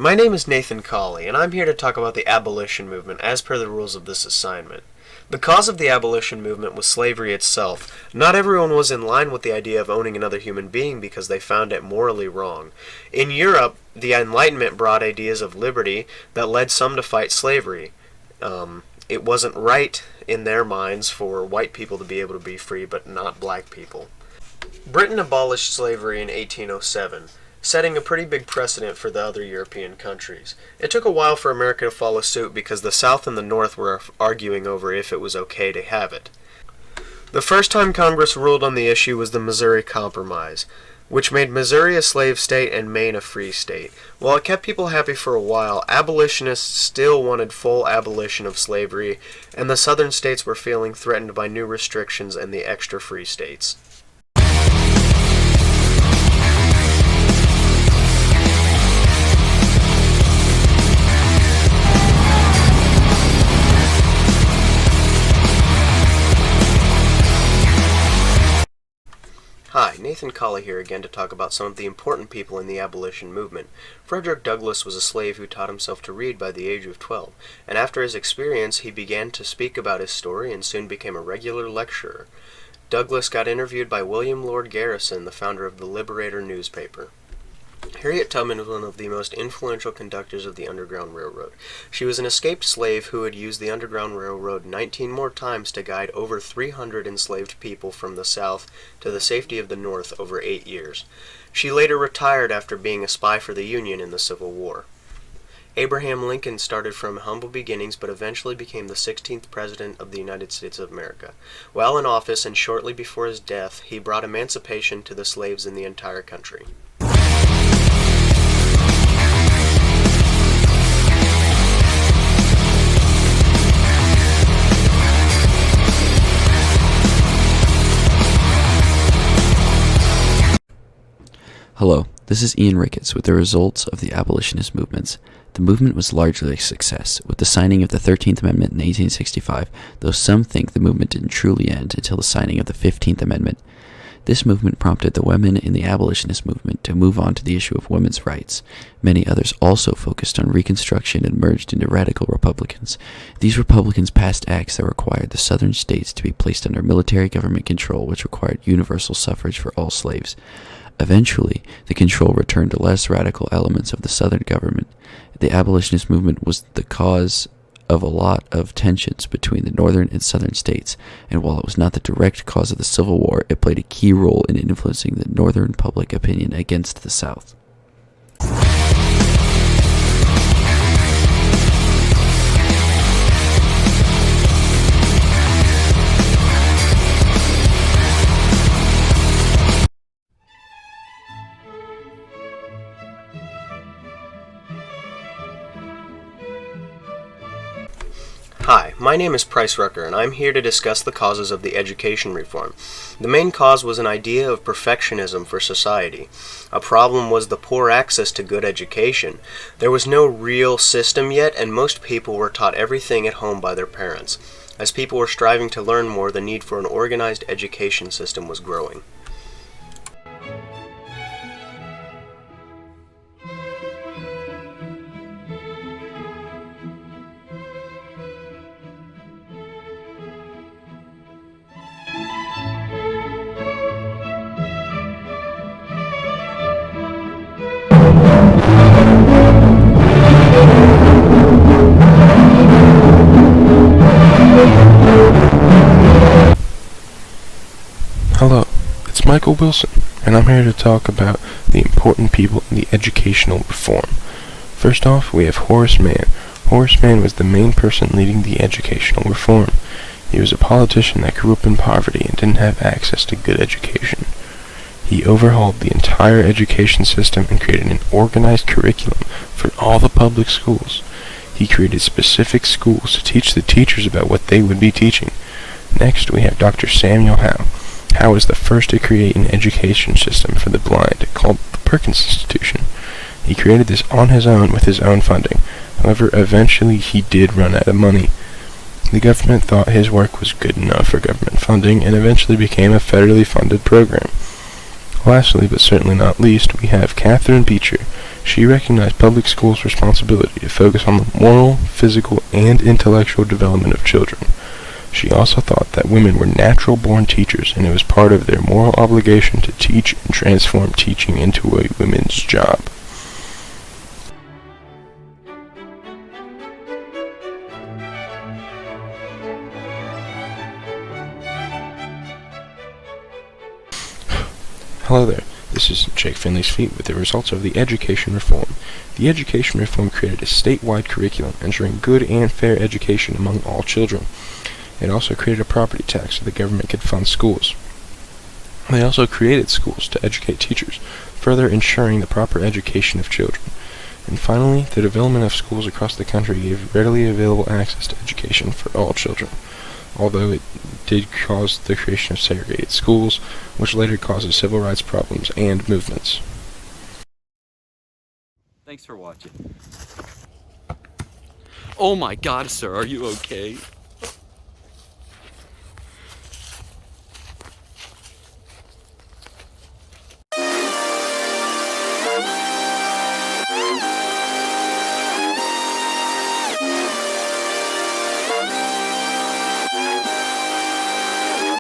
my name is Nathan Colley, and I'm here to talk about the abolition movement as per the rules of this assignment. The cause of the abolition movement was slavery itself. Not everyone was in line with the idea of owning another human being because they found it morally wrong. In Europe, the Enlightenment brought ideas of liberty that led some to fight slavery. It wasn't right in their minds for white people to be able to be free, but not black people. Britain abolished slavery in 1807. Setting a pretty big precedent for the other European countries. It took a while for America to follow suit because the South and the North were arguing over if it was okay to have it. The first time Congress ruled on the issue was the Missouri Compromise, which made Missouri a slave state and Maine a free state. While it kept people happy for a while, abolitionists still wanted full abolition of slavery, and the southern states were feeling threatened by new restrictions and the extra free states. Hi, Nathan Colley here again to talk about some of the important people in the abolition movement. Frederick Douglass was a slave who taught himself to read by the age of 12, and after his experience he began to speak about his story and soon became a regular lecturer. Douglass got interviewed by William Lord Garrison, the founder of the Liberator newspaper. Harriet Tubman was one of the most influential conductors of the Underground Railroad. She was an escaped slave who had used the Underground Railroad 19 more times to guide over 300 enslaved people from the South to the safety of the North over 8 years. She later retired after being a spy for the Union in the Civil War. Abraham Lincoln started from humble beginnings but eventually became the 16th President of the United States of America. While in office and shortly before his death, he brought emancipation to the slaves in the entire country. Hello, this is Ian Ricketts with the results of the abolitionist movements. The movement was largely a success, with the signing of the 13th Amendment in 1865, though some think the movement didn't truly end until the signing of the 15th Amendment. This movement prompted the women in the abolitionist movement to move on to the issue of women's rights. Many others also focused on Reconstruction and merged into radical Republicans. These Republicans passed acts that required the southern states to be placed under military government control, which required universal suffrage for all slaves. Eventually, the control returned to less radical elements of the Southern government. The abolitionist movement was the cause of a lot of tensions between the Northern and Southern states, and while it was not the direct cause of the Civil War, it played a key role in influencing the Northern public opinion against the South. Hi, my name is Price Rucker, and I'm here to discuss the causes of the education reform. The main cause was an idea of perfectionism for society. A problem was the poor access to good education. There was no real system yet, and most people were taught everything at home by their parents. As people were striving to learn more, the need for an organized education system was growing. Hello, it's Michael Wilson, and I'm here to talk about the important people in the educational reform. First off, we have Horace Mann. Horace Mann was the main person leading the educational reform. He was a politician that grew up in poverty and didn't have access to good education. He overhauled the entire education system and created an organized curriculum for all the public schools. He created specific schools to teach the teachers about what they would be teaching. Next, we have Dr. Samuel Howe. Howe was the first to create an education system for the blind called the Perkins Institution. He created this on his own with his own funding. However, eventually he did run out of money. The government thought his work was good enough for government funding and eventually became a federally funded program. Lastly, but certainly not least, we have Catherine Beecher. She recognized public schools' responsibility to focus on the moral, physical, and intellectual development of children. She also thought that women were natural-born teachers, and it was part of their moral obligation to teach and transform teaching into a women's job. Hello there. This is Jake Finley's Feet with the results of the education reform. The education reform created a statewide curriculum ensuring good and fair education among all children. It also created a property tax so the government could fund schools. They also created schools to educate teachers, further ensuring the proper education of children. And finally, the development of schools across the country gave readily available access to education for all children, although it did cause the creation of segregated schools, which later causes civil rights problems and movements. Thanks for watching. Oh my god, sir, are you okay?